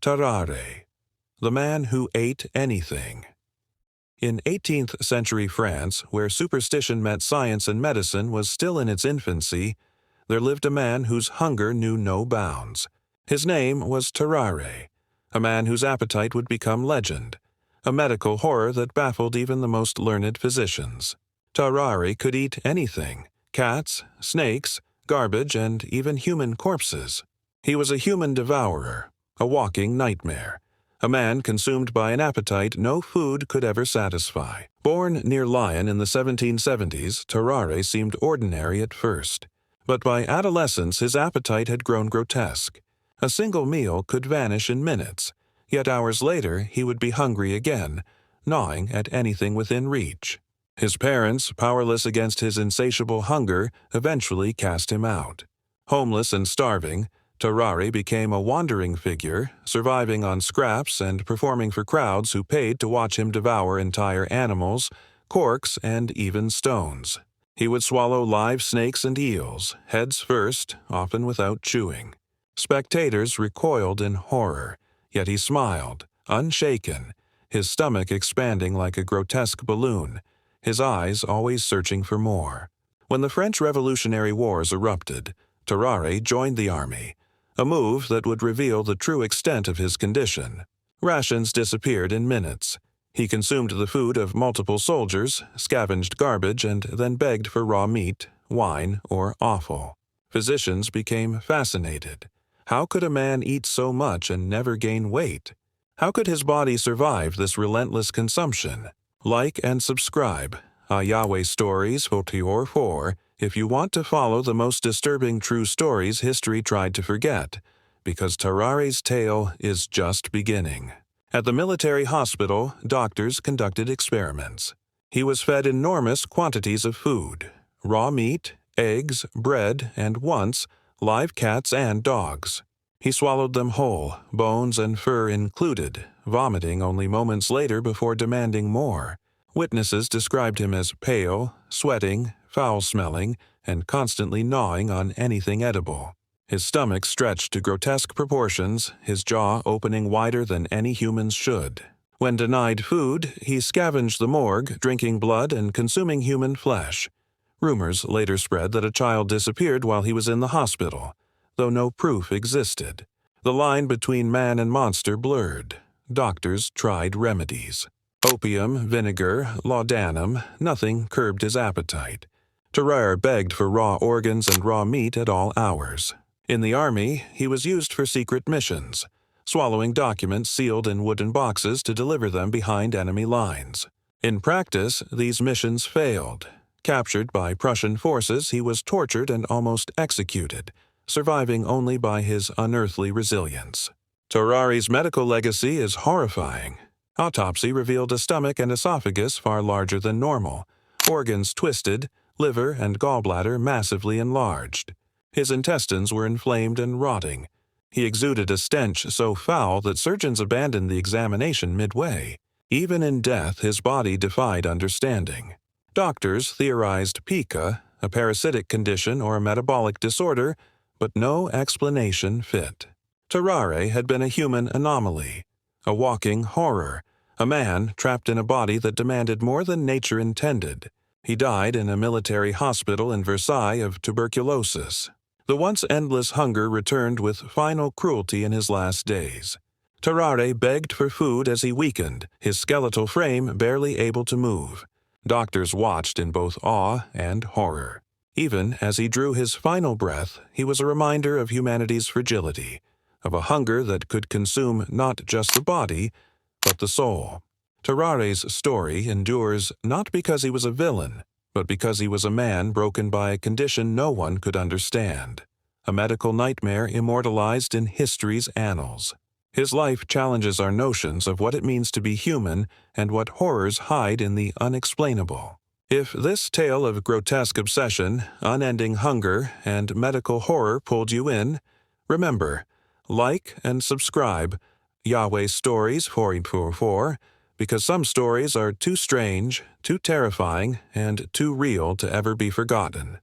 Tarrare, the man who ate anything. In 18th century France, where superstition met science and medicine was still in its infancy, there lived a man whose hunger knew no bounds. His name was Tarrare, a man whose appetite would become legend, a medical horror that baffled even the most learned physicians. Tarrare could eat anything: cats, snakes, garbage, and even human corpses. He was a human devourer, a walking nightmare, a man consumed by an appetite no food could ever satisfy. Born near Lyon in the 1770s, Tarrare seemed ordinary at first. But by adolescence his appetite had grown grotesque. A single meal could vanish in minutes, yet hours later he would be hungry again, gnawing at anything within reach. His parents, powerless against his insatiable hunger, eventually cast him out. Homeless and starving, Tarrare became a wandering figure, surviving on scraps and performing for crowds who paid to watch him devour entire animals, corks, and even stones. He would swallow live snakes and eels, heads first, often without chewing. Spectators recoiled in horror, yet he smiled, unshaken, his stomach expanding like a grotesque balloon, his eyes always searching for more. When the French Revolutionary Wars erupted, Tarrare joined the army, a move that would reveal the true extent of his condition. Rations disappeared in minutes. He consumed the food of multiple soldiers, scavenged garbage, and then begged for raw meat, wine, or offal. Physicians became fascinated. How could a man eat so much and never gain weight? How could his body survive this relentless consumption? Like and subscribe. Yahweh Stories 4 if you want to follow the most disturbing true stories history tried to forget, because Tarrare's tale is just beginning. At the military hospital, doctors conducted experiments. He was fed enormous quantities of food: raw meat, eggs, bread, and once, live cats and dogs. He swallowed them whole, bones and fur included, vomiting only moments later before demanding more. Witnesses described him as pale, sweating, foul-smelling, and constantly gnawing on anything edible. His stomach stretched to grotesque proportions, his jaw opening wider than any humans should. When denied food, he scavenged the morgue, drinking blood and consuming human flesh. Rumors later spread that a child disappeared while he was in the hospital, though no proof existed. The line between man and monster blurred. Doctors tried remedies. Opium, vinegar, laudanum, nothing curbed his appetite. Tarrare begged for raw organs and raw meat at all hours. In the army, he was used for secret missions, swallowing documents sealed in wooden boxes to deliver them behind enemy lines. In practice, these missions failed. Captured by Prussian forces, he was tortured and almost executed, surviving only by his unearthly resilience. Tarrare's medical legacy is horrifying. Autopsy revealed a stomach and esophagus far larger than normal, organs twisted, liver and gallbladder massively enlarged. His intestines were inflamed and rotting. He exuded a stench so foul that surgeons abandoned the examination midway. Even in death, his body defied understanding. Doctors theorized pica, a parasitic condition or a metabolic disorder, but no explanation fit. Tarrare had been a human anomaly, a walking horror, a man trapped in a body that demanded more than nature intended. He died in a military hospital in Versailles of tuberculosis. The once endless hunger returned with final cruelty in his last days. Tarrare begged for food as he weakened, his skeletal frame barely able to move. Doctors watched in both awe and horror. Even as he drew his final breath, he was a reminder of humanity's fragility, of a hunger that could consume not just the body, but the soul. Tarrare's story endures not because he was a villain, but because he was a man broken by a condition no one could understand, a medical nightmare immortalized in history's annals. His life challenges our notions of what it means to be human and what horrors hide in the unexplainable. If this tale of grotesque obsession, unending hunger, and medical horror pulled you in, remember, like and subscribe Yahweh Stories 4 because some stories are too strange, too terrifying, and too real to ever be forgotten.